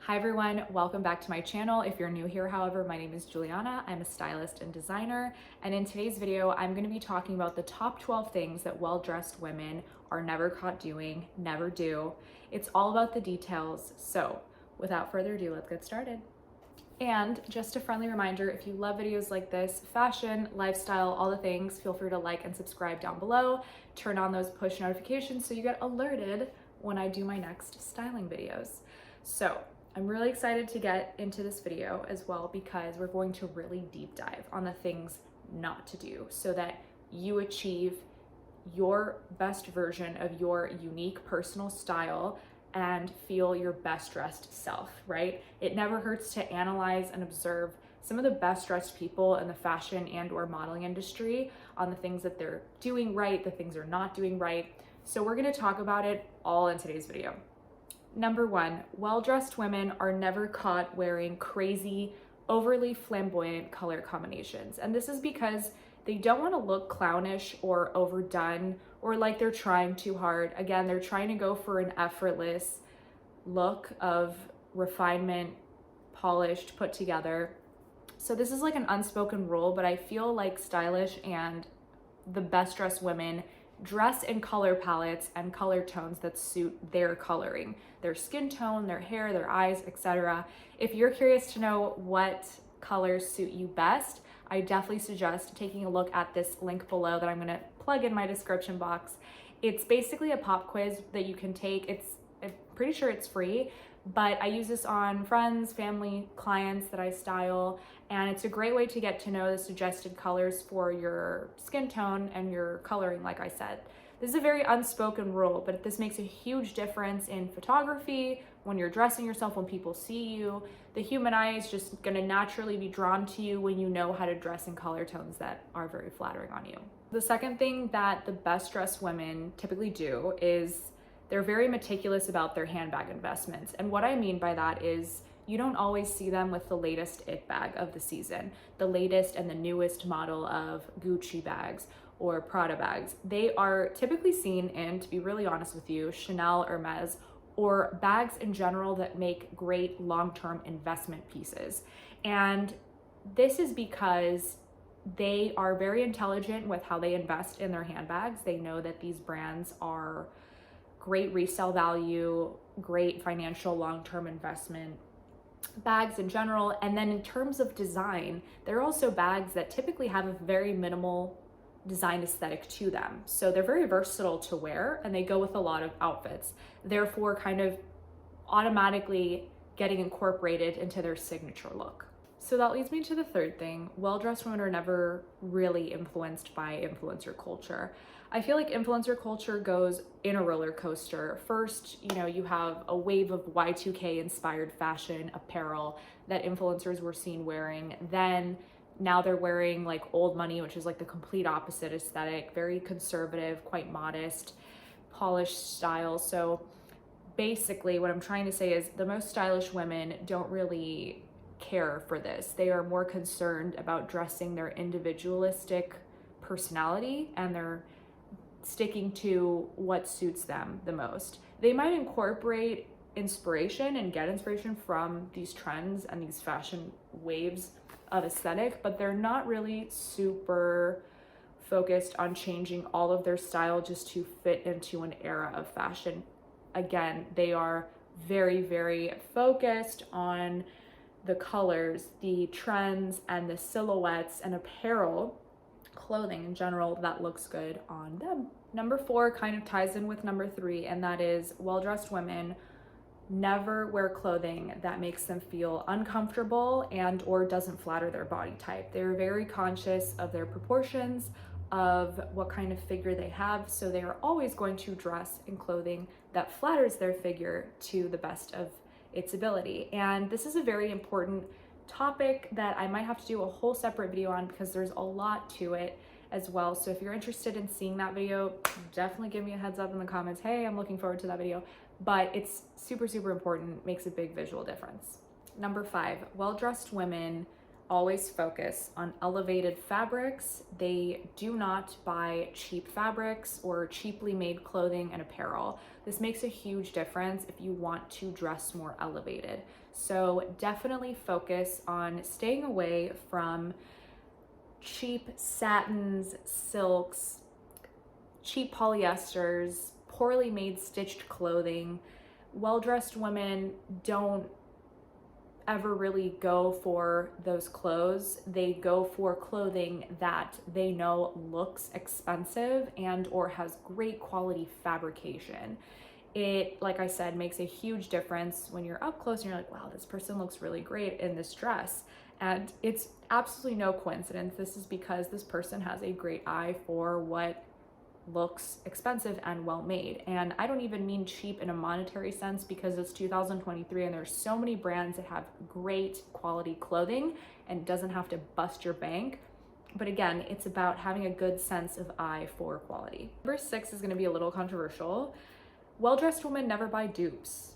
Hi everyone, welcome back to my channel. If you're new here, however, my name is Juliana. I'm a stylist and designer, and in today's video, I'm going to be talking about the top 12 things that well-dressed women are never caught doing, never do. It's all about the details, so without further ado, let's get started. And just a friendly reminder, if you love videos like this, fashion, lifestyle, all the things, feel free to like and subscribe down below. Turn on those push notifications so you get alerted when I do my next styling videos. So I'm really excited to get into this video as well because we're going to really deep dive on the things not to do so that you achieve your best version of your unique personal style and feel your best dressed self, right? It never hurts to analyze and observe some of the best dressed people in the fashion and or modeling industry on the things that they're doing right, the things they're not doing right. So we're gonna talk about it all in today's video. Number one, well-dressed women are never caught wearing crazy, overly flamboyant color combinations. And this is because they don't want to look clownish or overdone or like they're trying too hard. Again, they're trying to go for an effortless look of refinement, polished, put together. So this is like an unspoken rule, but I feel like stylish and the best dressed women dress in color palettes and color tones that suit their coloring, their skin tone, their hair, their eyes, etc. If you're curious to know what colors suit you best, I definitely suggest taking a look at this link below that I'm going to plug in my description box. It's basically a pop quiz that you can take. I'm pretty sure it's free, but I use this on friends, family, clients that I style, and it's a great way to get to know the suggested colors for your skin tone and your coloring, like I said. This is a very unspoken rule, but this makes a huge difference in photography, when you're dressing yourself, when people see you. The human eye is just gonna naturally be drawn to you when you know how to dress in color tones that are very flattering on you. The second thing that the best dressed women typically do is they're very meticulous about their handbag investments. And what I mean by that is you don't always see them with the latest it bag of the season, the latest and the newest model of Gucci bags or Prada bags. They are typically seen in, to be really honest with you, Chanel, Hermes, or bags in general that make great long-term investment pieces. And this is because they are very intelligent with how they invest in their handbags. They know that these brands are great resale value, great financial long-term investment bags in general. And then in terms of design, they're also bags that typically have a very minimal design aesthetic to them. So they're very versatile to wear and they go with a lot of outfits, therefore kind of automatically getting incorporated into their signature look. So that leads me to the third thing. Well-dressed women are never really influenced by influencer culture. I feel like influencer culture goes in a roller coaster. First, you have a wave of Y2K inspired fashion apparel that influencers were seen wearing. Then now they're wearing like old money, which is like the complete opposite aesthetic, very conservative, quite modest, polished style. So basically what I'm trying to say is the most stylish women don't really care for this. They are more concerned about dressing their individualistic personality and they're sticking to what suits them the most. They might incorporate inspiration and get inspiration from these trends and these fashion waves of aesthetic, but they're not really super focused on changing all of their style just to fit into an era of fashion. Again, they are very, very focused on the colors, the trends, and the silhouettes and apparel, clothing in general, that looks good on them. Number four kind of ties in with number three, and that is well-dressed women never wear clothing that makes them feel uncomfortable and or doesn't flatter their body type. They're very conscious of their proportions, of what kind of figure they have, so they are always going to dress in clothing that flatters their figure to the best of its ability. And this is a very important topic that I might have to do a whole separate video on because there's a lot to it as well. So if you're interested in seeing that video, definitely give me a heads up in the comments. Hey, I'm looking forward to that video. But it's super, super important, makes a big visual difference. Number five, well-dressed women always focus on elevated fabrics. They do not buy cheap fabrics or cheaply made clothing and apparel. This makes a huge difference if you want to dress more elevated. So definitely focus on staying away from cheap satins, silks, cheap polyesters, poorly made stitched clothing. Well-dressed women don't ever really go for those clothes. They go for clothing that they know looks expensive and or has great quality fabrication. It, like I said, makes a huge difference when you're up close and you're like, wow, this person looks really great in this dress. And it's absolutely no coincidence. This is because this person has a great eye for what looks expensive and well made. And I don't even mean cheap in a monetary sense, because it's 2023 and there's so many brands that have great quality clothing and doesn't have to bust your bank. But again, it's about having a good sense of eye for quality. Number 6 is going to be a little controversial. Well-dressed women never buy dupes.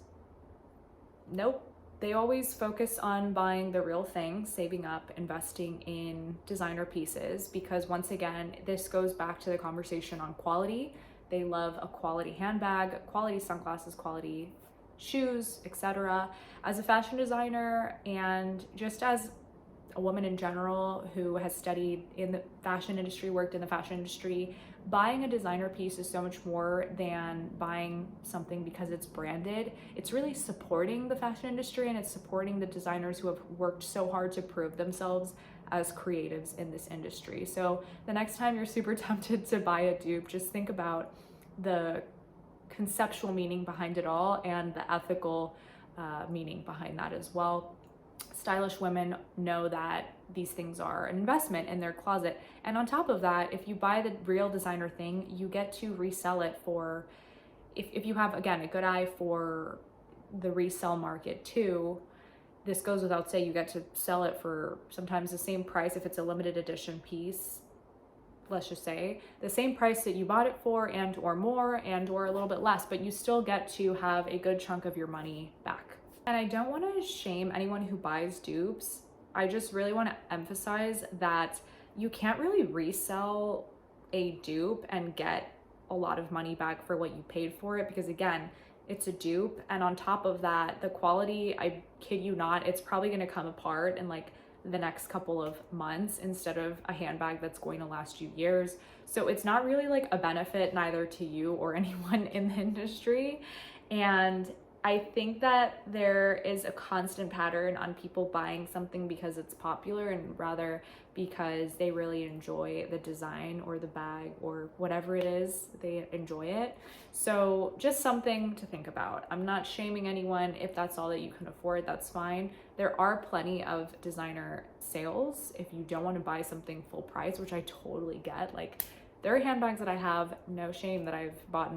Nope. They always focus on buying the real thing, saving up, investing in designer pieces, because once again, this goes back to the conversation on quality. They love a quality handbag, quality sunglasses, quality shoes, etc. As a fashion designer and just as a woman in general who has studied in the fashion industry, worked in the fashion industry, buying a designer piece is so much more than buying something because it's branded. It's really supporting the fashion industry and it's supporting the designers who have worked so hard to prove themselves as creatives in this industry. So the next time you're super tempted to buy a dupe, just think about the conceptual meaning behind it all and the ethical meaning behind that as well. Stylish women know that these things are an investment in their closet. And on top of that, if you buy the real designer thing, you get to resell it for, if you have, again, a good eye for the resale market too, this goes without saying, you get to sell it for sometimes the same price if it's a limited edition piece. Let's just say the same price that you bought it for and or more and or a little bit less, but you still get to have a good chunk of your money back. And I don't want to shame anyone who buys dupes. I just really want to emphasize that you can't really resell a dupe and get a lot of money back for what you paid for it, because again, it's a dupe. And on top of that, the quality, I kid you not, it's probably going to come apart in like the next couple of months instead of a handbag that's going to last you years. So it's not really like a benefit neither to you or anyone in the industry. And I think that there is a constant pattern on people buying something because it's popular and rather because they really enjoy the design or the bag or whatever it is, they enjoy it. So just something to think about. I'm not shaming anyone. If that's all that you can afford, that's fine. There are plenty of designer sales if you don't want to buy something full price, which I totally get. Like, there are handbags that I have, no shame, that I've bought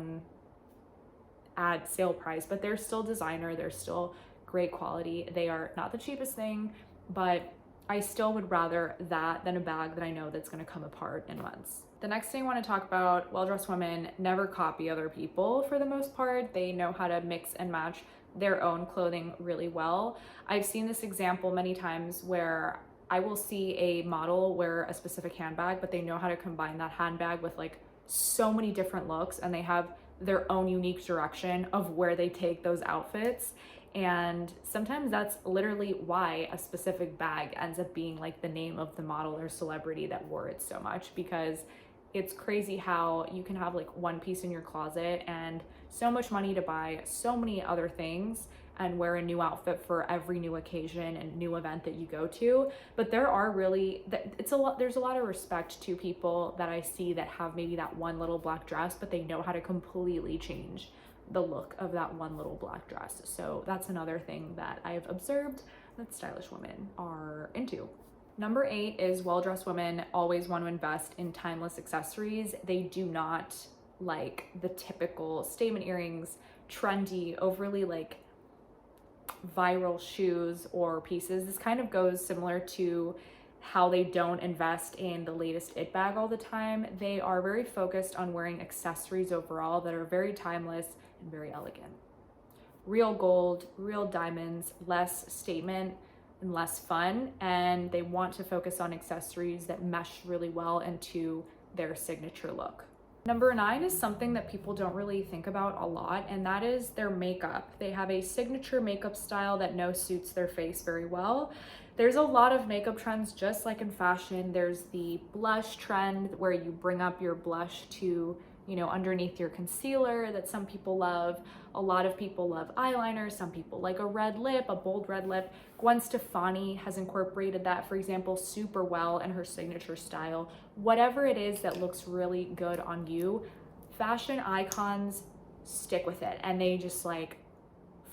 at sale price, but they're still designer, they're still great quality. They are not the cheapest thing, but I still would rather that than a bag that I know that's going to come apart in months. The next thing I want to talk about, well-dressed women never copy other people for the most part. They know how to mix and match their own clothing really well. I've seen this example many times where I will see a model wear a specific handbag, but they know how to combine that handbag with like so many different looks, and they have their own unique direction of where they take those outfits. And sometimes that's literally why a specific bag ends up being like the name of the model or celebrity that wore it so much, because it's crazy how you can have like one piece in your closet and so much money to buy so many other things and wear a new outfit for every new occasion and new event that you go to. But there are really, there's a lot of respect to people that I see that have maybe that one little black dress, but they know how to completely change the look of that one little black dress. So that's another thing that I've observed that stylish women are into. Number 8 is well-dressed women always want to invest in timeless accessories. They do not like the typical statement earrings, trendy, overly like viral shoes or pieces. This kind of goes similar to how they don't invest in the latest it bag all the time. They are very focused on wearing accessories overall that are very timeless and very elegant. Real gold, real diamonds, less statement and less fun, and they want to focus on accessories that mesh really well into their signature look. Number 9 is something that people don't really think about a lot, and that is their makeup. They have a signature makeup style that suits their face very well. There's a lot of makeup trends, just like in fashion. There's the blush trend where you bring up your blush to, underneath your concealer, that some people love. A lot of people love eyeliner. Some people like a red lip, a bold red lip. Gwen Stefani has incorporated that, for example, super well in her signature style. Whatever it is that looks really good on you, fashion icons stick with it, and they just like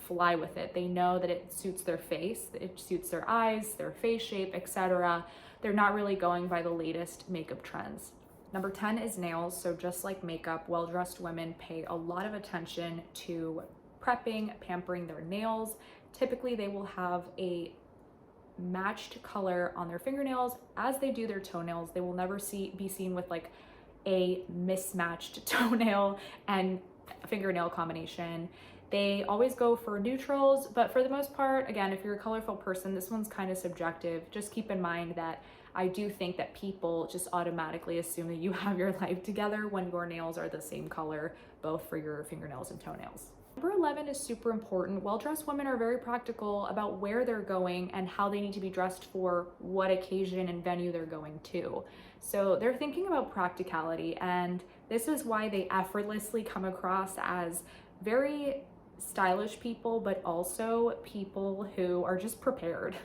fly with it. They know that it suits their face, it suits their eyes, their face shape, etc. They're not really going by the latest makeup trends. Number 10 is nails. So just like makeup, well-dressed women pay a lot of attention to prepping, pampering their nails. Typically, they will have a matched color on their fingernails as they do their toenails. They will never be seen with like a mismatched toenail and fingernail combination. They always go for neutrals, but for the most part, again, if you're a colorful person, this one's kind of subjective. Just keep in mind that I do think that people just automatically assume that you have your life together when your nails are the same color, both for your fingernails and toenails. Number 11 is super important. Well-dressed women are very practical about where they're going and how they need to be dressed for what occasion and venue they're going to. So they're thinking about practicality, and this is why they effortlessly come across as very stylish people, but also people who are just prepared.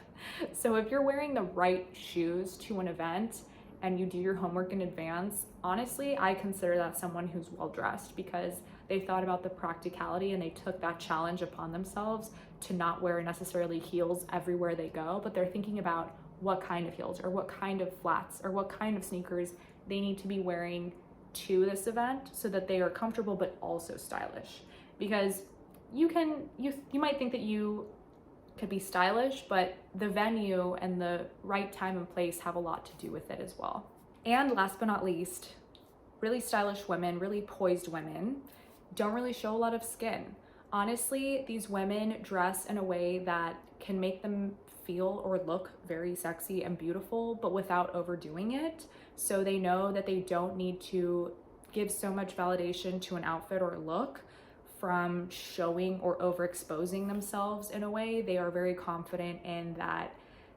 So if you're wearing the right shoes to an event and you do your homework in advance, honestly, I consider that someone who's well-dressed, because they thought about the practicality and they took that challenge upon themselves to not wear necessarily heels everywhere they go, but they're thinking about what kind of heels or what kind of flats or what kind of sneakers they need to be wearing to this event so that they are comfortable but also stylish. Because you might think that you could be stylish, but the venue and the right time and place have a lot to do with it as well. And last but not least, really stylish women, really poised women don't really show a lot of skin. Honestly, these women dress in a way that can make them feel or look very sexy and beautiful, but without overdoing it. So they know that they don't need to give so much validation to an outfit or look from showing or overexposing themselves in a way. They are very confident in that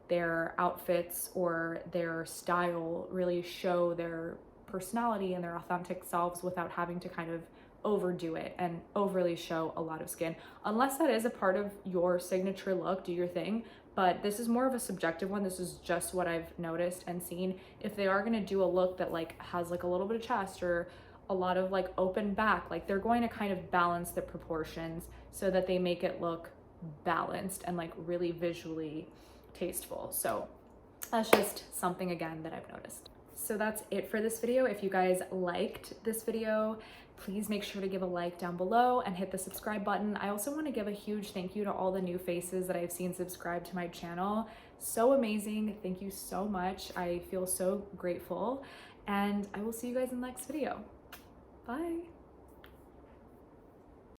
their outfits or their style really show their personality and their authentic selves without having to kind of overdo it and overly show a lot of skin. Unless that is a part of your signature look, do your thing. But this is more of a subjective one. This is just what I've noticed and seen. If they are gonna do a look that like has like a little bit of chest or a lot of like open back, like they're going to kind of balance the proportions so that they make it look balanced and like really visually tasteful. So that's just something again that I've noticed. So that's it for this video. If you guys liked this video, please make sure to give a like down below and hit the subscribe button. I also want to give a huge thank you to all the new faces that I've seen subscribe to my channel. So amazing. Thank you so much. I feel so grateful, and I will see you guys in the next video. Bye.